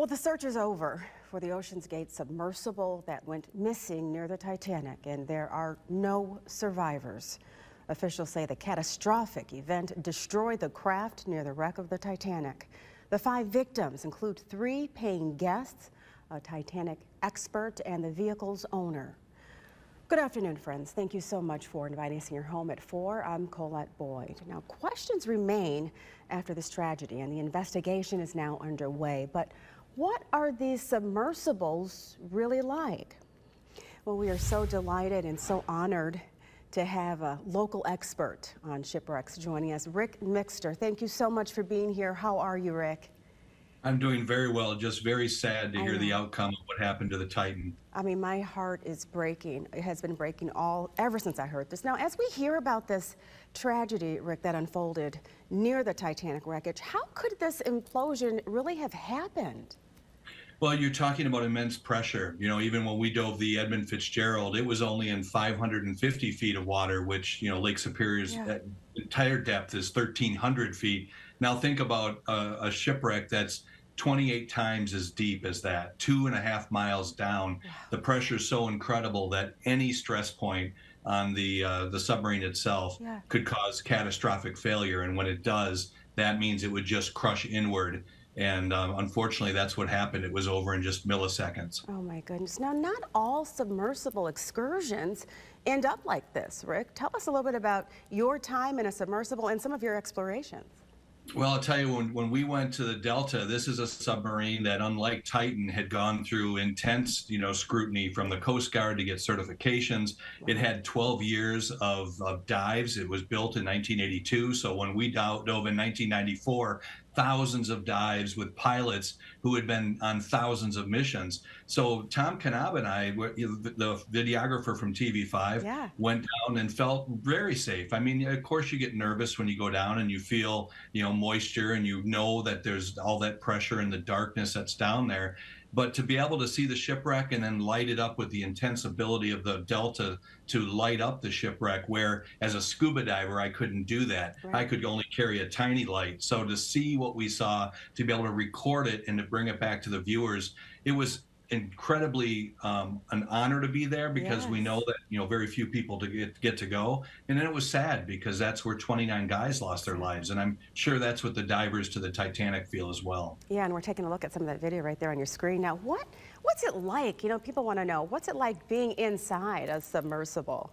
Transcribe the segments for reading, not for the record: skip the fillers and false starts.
Well, the search is over for the Ocean's Gate submersible that went missing near the Titanic, and there are no survivors. Officials say the catastrophic event destroyed the craft near the wreck of the Titanic. The 5 victims include 3 paying guests, a Titanic expert, and the vehicle's owner. Good afternoon, friends. Thank you so much for inviting us in your home at 4. I'm Colette Boyd. Now, questions remain after this tragedy, and the investigation is now underway. But what are these submersibles really like? Well, we are so delighted and so honored to have a local expert on shipwrecks joining us, Ric Mixter. Thank you so much for being here. How are you, Ric? I'm doing very well, just very sad to hear the outcome of what happened to the Titan. I mean, my heart is breaking. It has been breaking ever since I heard this. Now, as we hear about this tragedy, Ric, that unfolded near the Titanic wreckage, how could this implosion really have happened? Well, you're talking about immense pressure. You know, even when we dove the Edmund Fitzgerald, it was only in 550 feet of water, which, Lake Superior's entire depth is 1,300 feet. Now think about a shipwreck that's 28 times as deep as that, 2.5 miles down. The pressure is so incredible that any stress point on the submarine itself could cause catastrophic failure. And when it does, that means it would just crush inward. And unfortunately, that's what happened. It was over in just milliseconds. Oh, my goodness. Now, not all submersible excursions end up like this, Ric. Tell us a little bit about your time in a submersible and some of your explorations. Well, I'll tell you, when we went to the Delta, this is a submarine that, unlike Titan, had gone through intense, scrutiny from the Coast Guard to get certifications. It had 12 years of dives. It was built in 1982. So when we dove in 1994, thousands of dives with pilots who had been on thousands of missions. So Tom Kanab and I, the videographer from TV5, went down and felt very safe. I mean, of course you get nervous when you go down and you feel, moisture, and you know that there's all that pressure and the darkness that's down there. But to be able to see the shipwreck and then light it up with the intense ability of the Delta to light up the shipwreck, where as a scuba diver, I couldn't do that. I could only carry a tiny light. So to see what we saw, to be able to record it and to bring it back to the viewers, it was incredibly an honor to be there, because we know that very few people get to go. And then it was sad because that's where 29 guys lost their lives, and I'm sure that's what the divers to the Titanic feel as well. Yeah, and we're taking a look at some of that video right there on your screen. Now, what's it like? People want to know, what's it like being inside a submersible?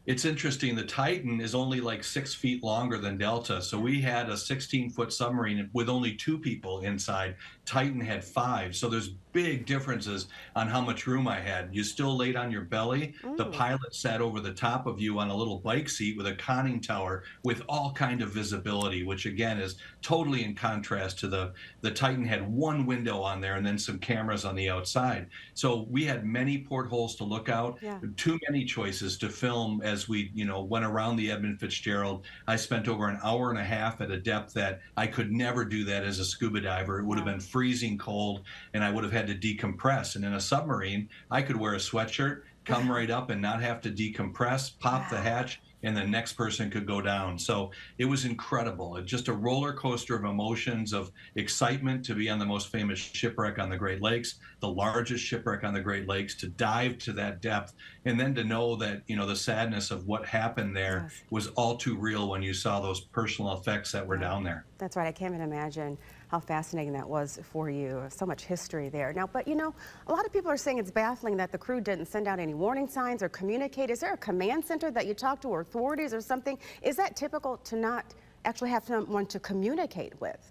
It's interesting. The Titan is only like 6 feet longer than Delta. So we had a 16-foot submarine with only 2 people inside. Titan had 5. So there's big differences on how much room I had. You still laid on your belly. The pilot sat over the top of you on a little bike seat with a conning tower with all kind of visibility, which again is totally in contrast to the Titan had 1 window on there and then some cameras on the outside. So we had many portholes to look out, too many choices to film. As we, went around the Edmund Fitzgerald, I spent over an hour and a half at a depth that I could never do that as a scuba diver. It would have been freezing cold, and I would have had to decompress. And in a submarine, I could wear a sweatshirt, come right up and not have to decompress, pop the hatch, and the next person could go down. So it was incredible. It's just a roller coaster of emotions, of excitement to be on the most famous shipwreck on the Great Lakes, the largest shipwreck on the Great Lakes, to dive to that depth, and then to know that, the sadness of what happened there was all too real when you saw those personal effects that were down there. That's right. I can't even imagine how fascinating that was for you. So much history there. Now, but a lot of people are saying it's baffling that the crew didn't send out any warning signs or communicate. Is there a command center that you talk to, or authorities or something? Is that typical to not actually have someone to communicate with?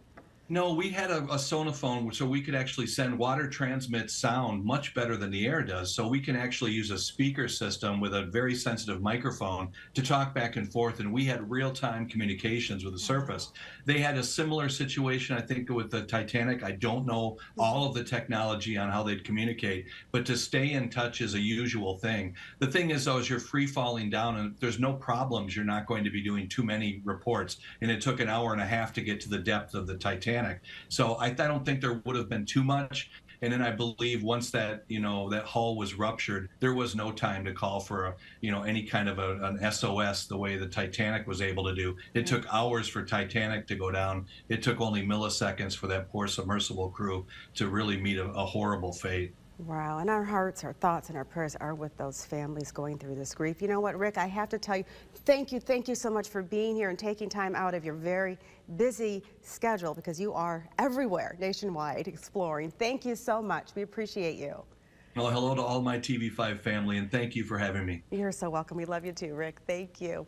No, we had a sonophone, so we could actually send. Water transmits sound much better than the air does, so we can actually use a speaker system with a very sensitive microphone to talk back and forth, and we had real-time communications with the surface. They had a similar situation, I think, with the Titanic. I don't know all of the technology on how they'd communicate, but to stay in touch is a usual thing. The thing is, though, as you're free-falling down and there's no problems, you're not going to be doing too many reports, and it took an hour and a half to get to the depth of the Titanic. So I don't think there would have been too much. And then I believe once that, that hull was ruptured, there was no time to call for, any kind of an SOS the way the Titanic was able to do. It took hours for Titanic to go down. It took only milliseconds for that poor submersible crew to really meet a horrible fate. Wow, and our hearts, our thoughts, and our prayers are with those families going through this grief. You know what, Rick, I have to tell you, thank you so much for being here and taking time out of your very busy schedule, because you are everywhere nationwide exploring. Thank you so much. We appreciate you. Well, hello to all my TV5 family, and thank you for having me. You're so welcome. We love you too, Rick. Thank you.